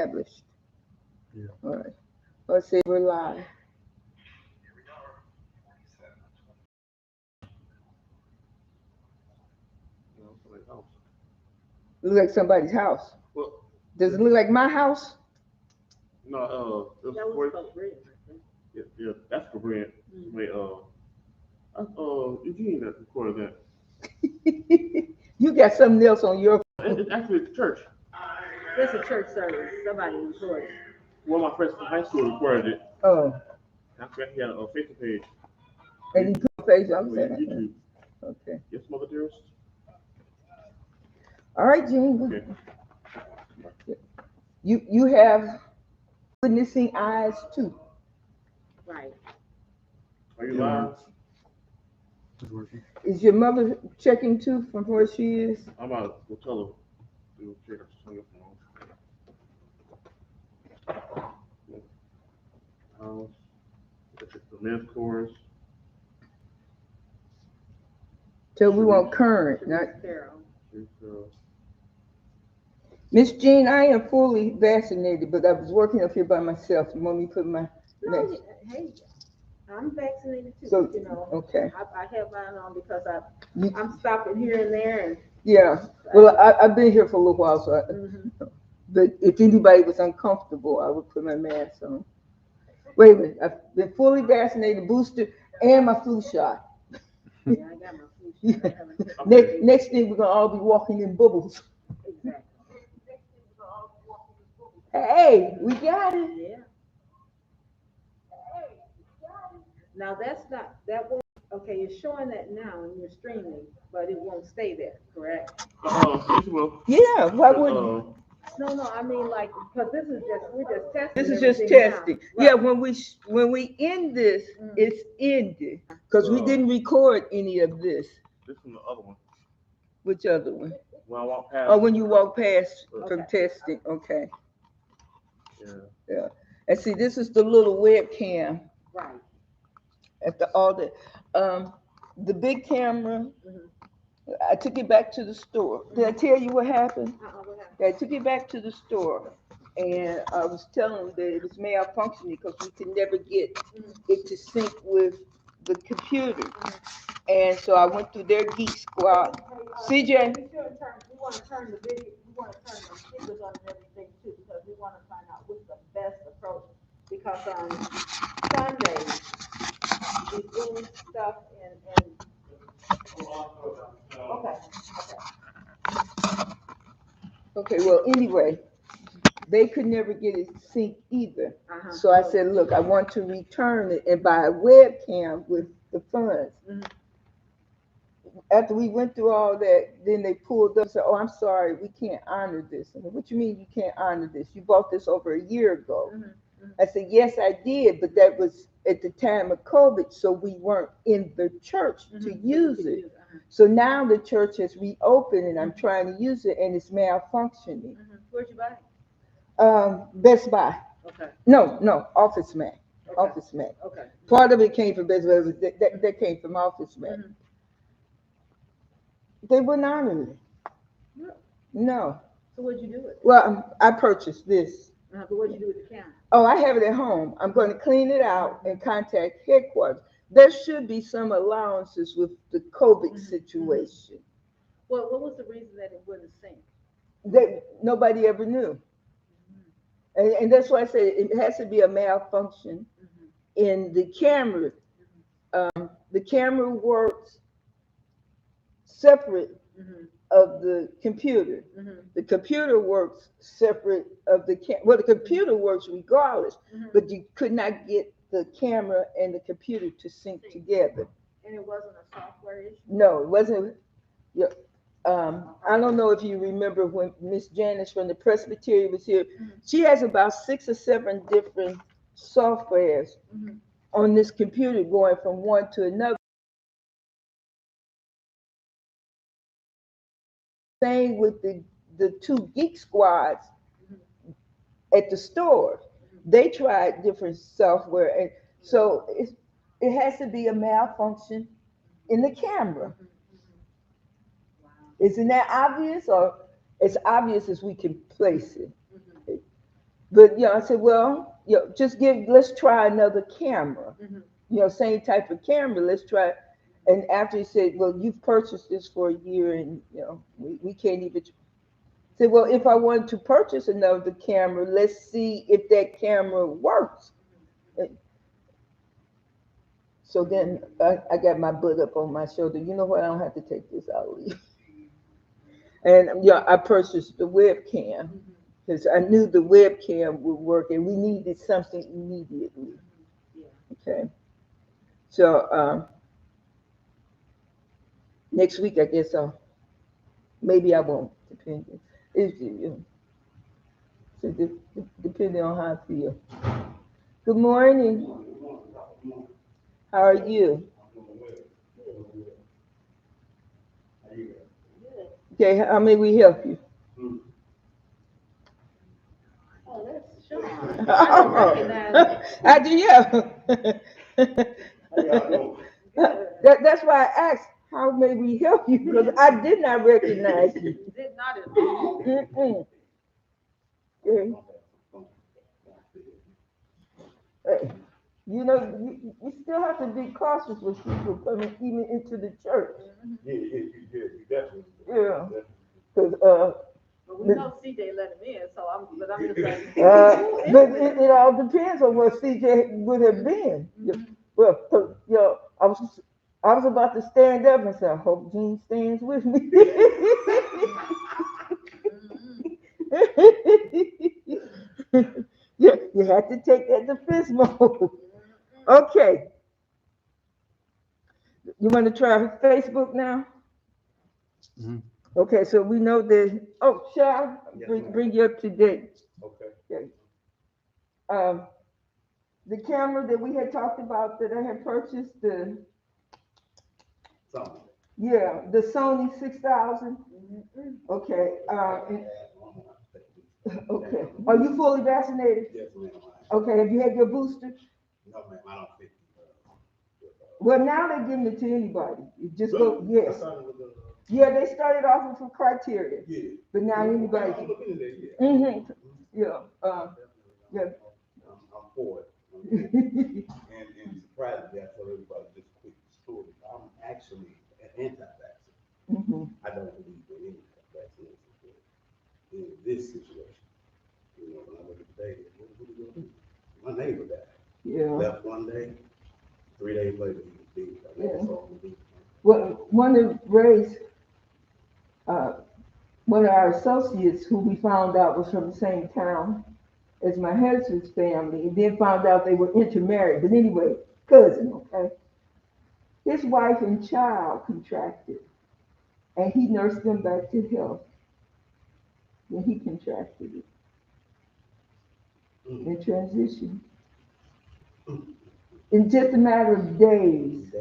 established. Yeah. All right. Let's say we're live. Somebody's house. Look like somebody's house. Well, Does it look like my house? no, That was called bread, I think. yeah, that's the brand. Wait, Eugene that recorded that. You got something else on your. It's actually at the church. It's a church service. Somebody recorded. One of my friends from high school recorded it. Oh, I forgot he had a Facebook page. and you put face. I'm Yeah, saying. YouTube. Okay. Yes, Mother Dearest. All right, Gene. Okay. You have witnessing eyes too. Right. Are you live? It's working. Is your mother checking too from where she is? I'm about to go tell her. To check her house. The men's chorus. So we want current, not Carol. Miss Jean. I am fully vaccinated, but I was working up here by myself. You want me to put my No, next? hey, I'm vaccinated too. So You know, okay. I have mine on because You- I'm stopping here and there, and Yeah. Well, I've been here for a little while, so. But if anybody was uncomfortable, I would put my mask on. Wait a minute. I've been fully vaccinated, booster, and my flu shot. yeah, I got my flu shot. I haven't taken Next thing, we're gonna all be walking in bubbles. Exactly. Hey, we got it. Yeah. Now that won't. Okay, you're showing that now and you're streaming, but it won't stay there, correct? Yes, it will. Yeah. Why would? No, I mean like because we're just testing. This is just everything now. testing. Right. Yeah. When we end this, it's ended because we didn't record any of this. This is the other one. Which other one? When I walk past. Oh, when you walk past from Okay. testing. Okay. Yeah. Yeah. And see, this is the little webcam. Right. After all the big camera, Mhm. I took it back to the store. Did I tell you what happened? What happened? I took it back to the store, and I was telling them that it was malfunctioning because we could never get it to sync with the computer. And so I went through their Geek Squad. CJ, We want to turn the video. We want to turn the speakers on and everything too because we want to find out what's the best approach. Because on Sunday we doing stuff and okay. okay, well, anyway, they could never get it synced either. Uh-huh. So I said, look, I want to return it and buy a webcam with the funds. After we went through all that, then they pulled up and said, oh, I'm sorry, we can't honor this. I said, what you mean you can't honor this? You bought this over a year ago. I said, yes, I did, but that was at the time of COVID, so we weren't in the church to use it. So now the church has reopened and I'm trying to use it and it's malfunctioning. Where'd you buy it? Best Buy. Okay. No, Office Mac. Okay. Office Mac. Okay. Part of it came from Best Buy, that came from Office Mac. They wouldn't honor it. No. So what'd you do with it? Well, I purchased this. But what'd you do with the camera? Oh, I have it at home. I'm going to clean it out and contact headquarters. There should be some allowances with the COVID situation. Well, what was the reason that it wouldn't sync? That nobody ever knew. And that's why I say it has to be a malfunction in the camera. The camera works separate of the computer. The computer works separate of the well, the computer works regardless, but you could not get the camera and the computer to sync together. And it wasn't a software issue? No, it wasn't. Yeah, I don't know if you remember when Miss Janice from the Presbyterian was here. She has about 6 or 7 different softwares on this computer going from one to another. Same with the 2 Geek Squads at the store. They tried different software, and so it has to be a malfunction in the camera. Isn't that obvious, or as obvious as we can place it? but I said, well, let's try another camera. Mhm. Same type of camera. Let's try. And after he said, well, you've purchased this for a year, and we can't even. Said, well, if I wanted to purchase another camera, let's see if that camera works. And so then I got my butt up on my shoulder. You know what? I don't have to take this. I'll leave. And I purchased the webcam because I knew the webcam would work, and we needed something immediately. Yeah. Okay. So next week, I guess maybe I won't, depending. So depending on how I feel. Good morning. How are you? Okay, how may we help you? Oh, that's Sean. I didn't recognize it. I do, yeah. That's why I asked, how may we help you? Because I did not recognize you. Did not at all. Mm-mm. Okay. Hey, you still have to be cautious with people coming even into the church. You definitely. Yeah. Because But we know CJ let him in, but I'm just like, but it all depends on what CJ would have been. Well, I was about to stand up and say, I hope Gene stands with me. You had to take that defense mode. Okay. You want to try Facebook now? Mhm. Okay, so we know that. Oh, Shah, bring you up to date. Okay. Um, the camera that we had talked about that I had purchased, the Sony 6000. Okay. Okay. Are you fully vaccinated? Yes, ma'am. Okay. Have you had your booster? No, ma'am, I don't think. Well, now they're giving it to anybody. You just go. Yes. Yeah, they started off with some criteria. Yeah. But now anybody. I'm looking at that, yeah. Mm-hmm. Yeah. Yeah. I'm for it. And surprisingly, I tell everybody just a quick story. I'm actually an anti-vaccine. Mm-hmm. I don't believe in any vaccination, but in this situation, when I look at the data, what are we gonna do? My neighbor died. Yeah. Left one day, 3 days later he was dead. I never saw him again. Well, uh, one of our associates who we found out was from the same town as my husband's family, and then found out they were intermarried. But anyway, cousin, okay? His wife and child contracted, and he nursed them back to health. Then he contracted it and transitioned. In just a matter of days.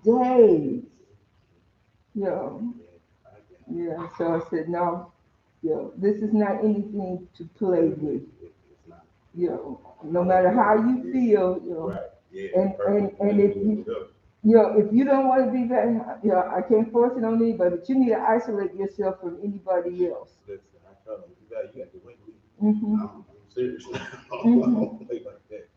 Days. Yeah, so I said, no, this is not anything to play with. No matter how you feel, Right. Yeah. and if you don't want to be that, I can't force it on anybody, but you need to isolate yourself from anybody else. Listen, I tell them, you got to wait a Mm-hmm. I'm serious now. I don't play like that.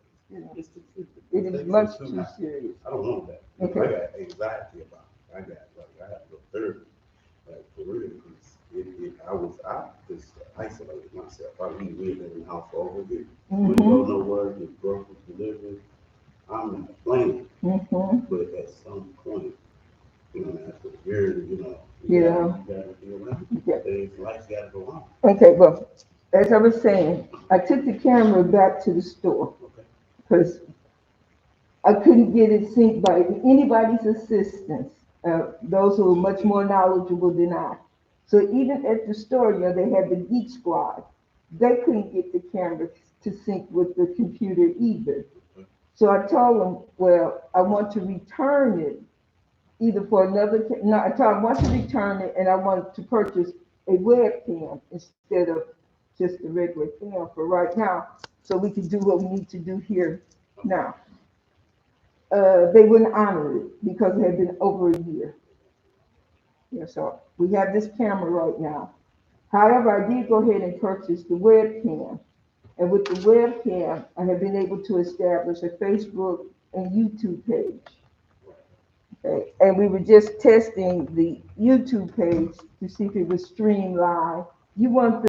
It's too serious. It is much too serious. I don't want that. Okay. I got anxiety about it. I have no therapy. Like, for real, I just isolated myself. I mean, we lived in the house all over here. Wouldn't go nowhere, get groceries delivered. I'm not complaining. But at some point, after a year, you gotta feel that. Life's gotta go on. Okay, well, as I was saying, I took the camera back to the store because I couldn't get it synced by anybody's assistance, those who are much more knowledgeable than I. So even at the store, they had the Geek Squad. They couldn't get the camera to sync with the computer either. So I told them, well, I want to return it either for another, no, I told them I want to return it and I want to purchase a webcam instead of just a regular cam for right now, so we can do what we need to do here now. They wouldn't honor it because it had been over a year. So we have this camera right now. However, I did go ahead and purchase the webcam, And with the webcam, I have been able to establish a Facebook and YouTube page. Okay. And we were just testing the YouTube page to see if it would stream live. You want